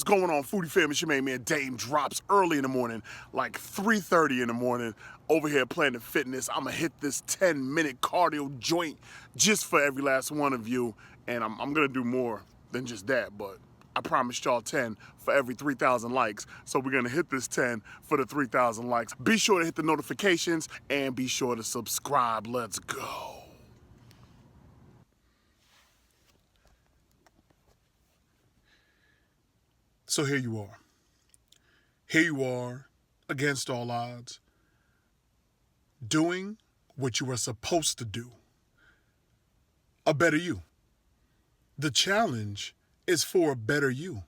going on, Foodie Fam? It's your main man, Daym. Drops early in the morning, like 3:30 in the morning, over here Planet Fitness. I'm gonna hit this 10-minute cardio joint just for every last one of you, and I'm gonna do more than just that, but I promised y'all 10 for every 3,000 likes, so we're gonna hit this 10 for the 3,000 likes. Be sure to hit the notifications, and be sure to subscribe. Let's go. So here you are. Here you are, against all odds, doing what you are supposed to do. A better you. The challenge is for a better you.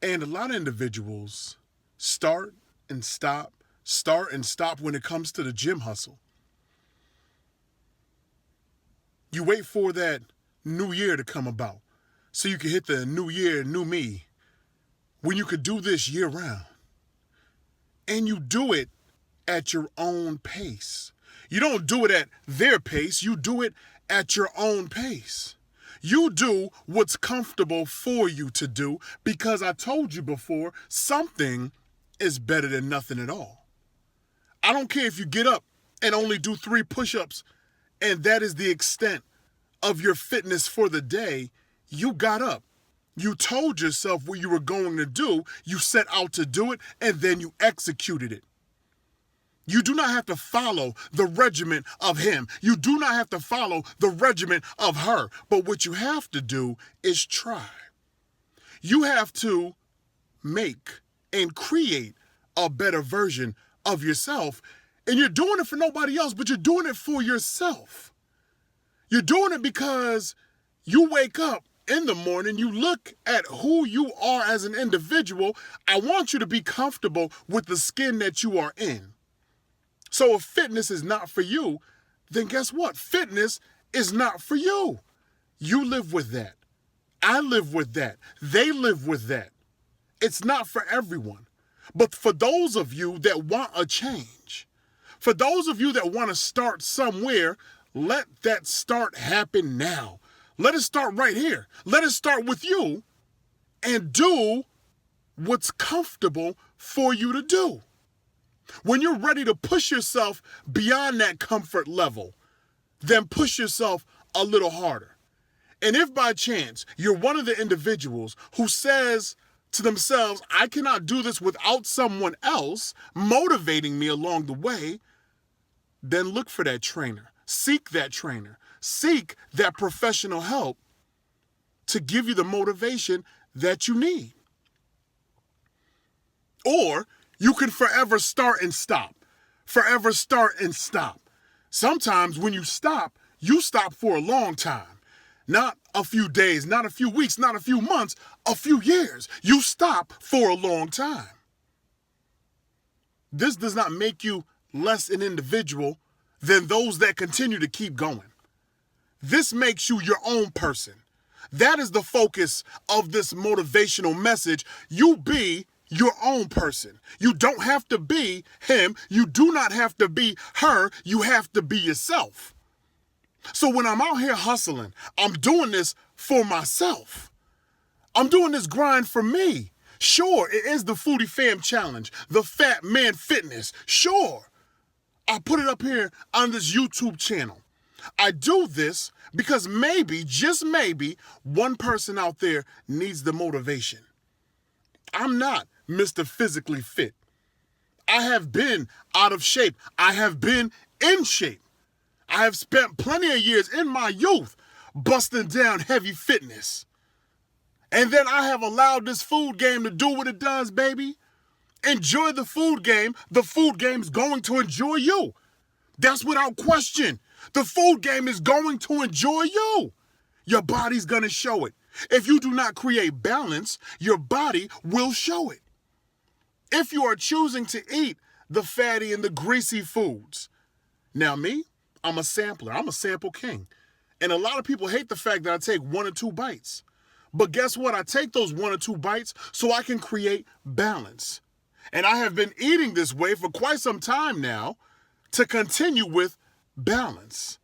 And a lot of individuals start and stop when it comes to the gym hustle. You wait for that new year to come about so you can hit the new year, new me, when you could do this year round. And you do it at your own pace. You don't do it at their pace, you do it at your own pace. You do what's comfortable for you to do, because I told you before, something is better than nothing at all. I don't care if you get up and only do 3 push-ups and that is the extent of your fitness for the day. You got up. You told yourself what you were going to do. You set out to do it, and then you executed it. You do not have to follow the regimen of him. You do not have to follow the regimen of her. But what you have to do is try. You have to make and create a better version of yourself. And you're doing it for nobody else, but you're doing it for yourself. You're doing it because you wake up in the morning, you look at who you are as an individual. I want you to be comfortable with the skin that you are in. So if fitness is not for you, then guess what? Fitness is not for you. You live with that. I live with that. They live with that. It's not for everyone. But for those of you that want a change, for those of you that want to start somewhere, let that start happen now. Let it start right here. Let it start with you, and do what's comfortable for you to do. When you're ready to push yourself beyond that comfort level, then push yourself a little harder. And if by chance you're one of the individuals who says to themselves, I cannot do this without someone else motivating me along the way, then look for that trainer. Seek that trainer. Seek that professional help to give you the motivation that you need. Or you can forever start and stop. Forever start and stop. Sometimes when you stop for a long time. Not a few days, not a few weeks, not a few months, a few years. You stop for a long time. This does not make you less an individual than those that continue to keep going. This makes you your own person. That is the focus of this motivational message. You be your own person. You don't have to be him. You do not have to be her. You have to be yourself. So when I'm out here hustling, I'm doing this for myself. I'm doing this grind for me. Sure, it is the Foodie Fam Challenge, the Fat Man Fitness. Sure, I put it up here on this YouTube channel. I do this because maybe, just maybe, one person out there needs the motivation. I'm not Mr. Physically Fit. I have been out of shape. I have been in shape. I have spent plenty of years in my youth busting down heavy fitness. And then I have allowed this food game to do what it does, baby. Enjoy the food game. The food game's going to enjoy you. That's without question. The food game is going to enjoy you. Your body's going to show it. If you do not create balance, your body will show it. If you are choosing to eat the fatty and the greasy foods. Now me, I'm a sampler. I'm a sample king. And a lot of people hate the fact that I take 1 or 2 bites. But guess what? I take those 1 or 2 bites so I can create balance. And I have been eating this way for quite some time now to continue with balance.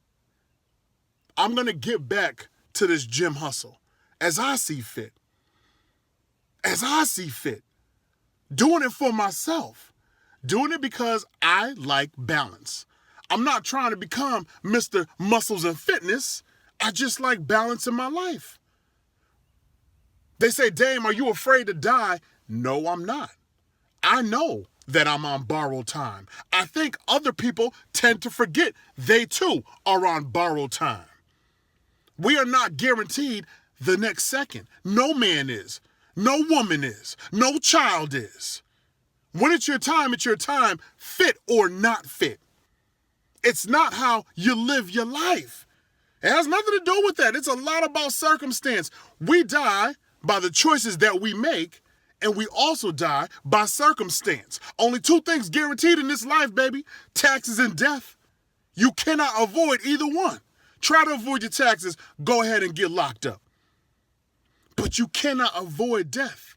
I'm going to get back to this gym hustle as I see fit. as I see fit, doing it for myself, doing it because I like balance. I'm not trying to become Mr. Muscles and Fitness. I just like balance in my life. They say, Daym, are you afraid to die? No, I'm not. I know that I'm on borrowed time. I think other people tend to forget they too are on borrowed time. We are not guaranteed the next second. No man is. No woman is. No child is. When it's your time, fit or not fit. It's not how you live your life. It has nothing to do with that. It's a lot about circumstance. We die by the choices that we make, and we also die by circumstance. Only two things guaranteed in this life, baby: taxes and death. You cannot avoid either one. Try to avoid your taxes, go ahead and get locked up. But you cannot avoid death.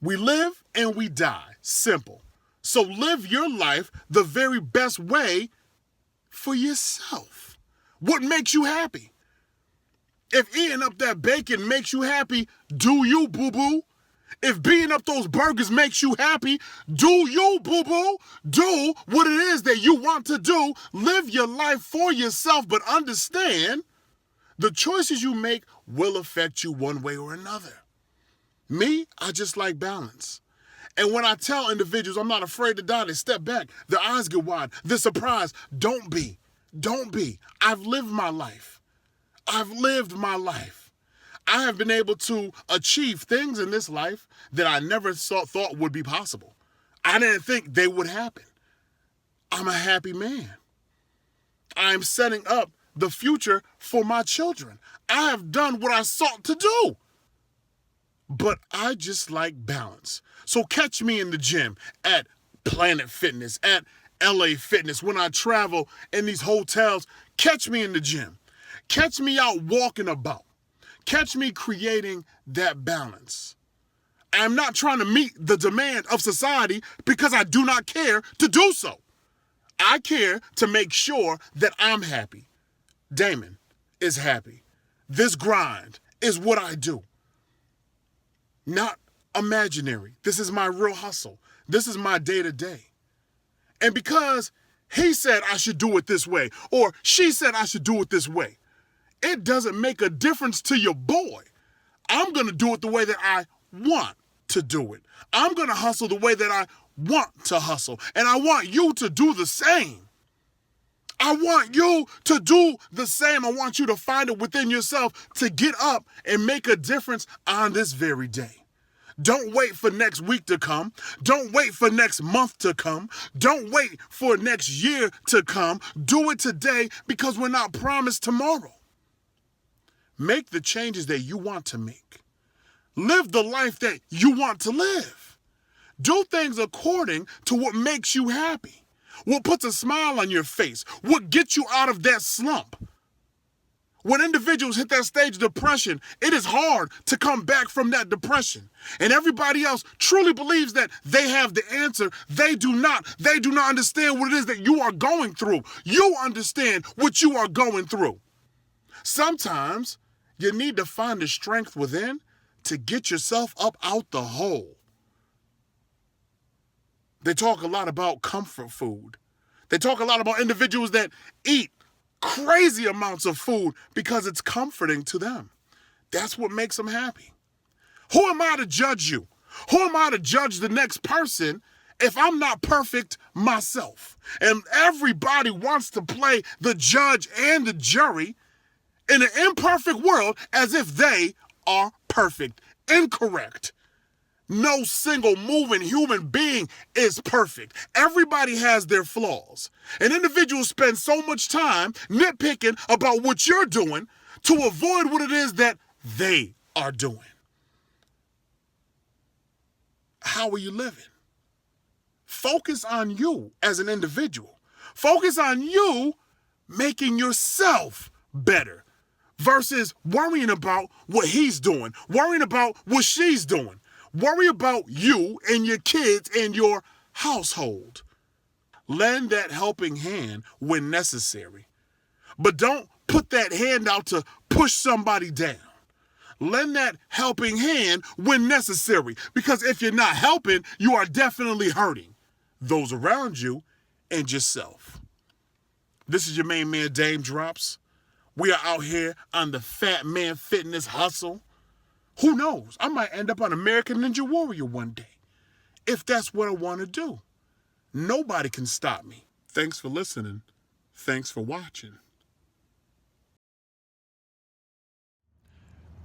We live and we die. Simple. So live your life the very best way for yourself. What makes you happy? If eating up that bacon makes you happy, do you, boo-boo? If beating up those burgers makes you happy, do you, boo-boo? Do what it is that you want to do. Live your life for yourself, but understand the choices you make will affect you one way or another. Me, I just like balance. And when I tell individuals I'm not afraid to die, they step back. Their eyes get wide. They're surprised. Don't be. Don't be. I've lived my life. I've lived my life. I have been able to achieve things in this life that I never thought would be possible. I didn't think they would happen. I'm a happy man. I'm setting up the future for my children. I have done what I sought to do. But I just like balance. So catch me in the gym at Planet Fitness, at LA Fitness. When I travel in these hotels, catch me in the gym. Catch me out walking about. Catch me creating that balance. I'm not trying to meet the demand of society because I do not care to do so. I care to make sure that I'm happy. Daymon is happy. This grind is what I do. Not imaginary. This is my real hustle. This is my day-to-day. And because he said I should do it this way, or she said I should do it this way, it doesn't make a difference to your boy. I'm going to do it the way that I want to do it. I'm going to hustle the way that I want to hustle. And I want you to do the same. I want you to do the same. I want you to find it within yourself to get up and make a difference on this very day. Don't wait for next week to come. Don't wait for next month to come. Don't wait for next year to come. Do it today because we're not promised tomorrow. Make the changes that you want to make. Live the life that you want to live. Do things according to what makes you happy, what puts a smile on your face, what gets you out of that slump. When individuals hit that stage of depression, it is hard to come back from that depression. And everybody else truly believes that they have the answer. They do not. They do not understand what it is that you are going through. You understand what you are going through. Sometimes you need to find the strength within to get yourself up out the hole. They talk a lot about comfort food. They talk a lot about individuals that eat crazy amounts of food because it's comforting to them. That's what makes them happy. Who am I to judge you? Who am I to judge the next person if I'm not perfect myself? And everybody wants to play the judge and the jury in an imperfect world as if they are perfect. Incorrect. No single moving human being is perfect. Everybody has their flaws. And individuals spend so much time nitpicking about what you're doing to avoid what it is that they are doing. How are you living? Focus on you as an individual. Focus on you making yourself better versus worrying about what he's doing, worrying about what she's doing. Worry about you and your kids and your household. Lend that helping hand when necessary. But don't put that hand out to push somebody down. Lend that helping hand when necessary, because if you're not helping, you are definitely hurting those around you and yourself. This is your main man, Daym Drops. We are out here on the Fat Man Fitness hustle. Who knows? I might end up on American Ninja Warrior one day, if that's what I want to do. Nobody can stop me. Thanks for listening. Thanks for watching.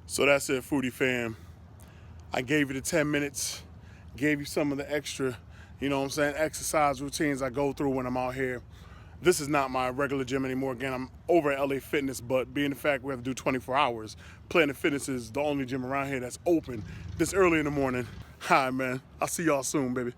So that's it, Foodie Fam. I gave you the 10 minutes, gave you some of the extra, exercise routines I go through when I'm out here. This is not my regular gym anymore. Again, I'm over at LA Fitness, but being the fact we have to do 24 hours, Planet Fitness is the only gym around here that's open this early in the morning. Hi, man. I'll see y'all soon, baby.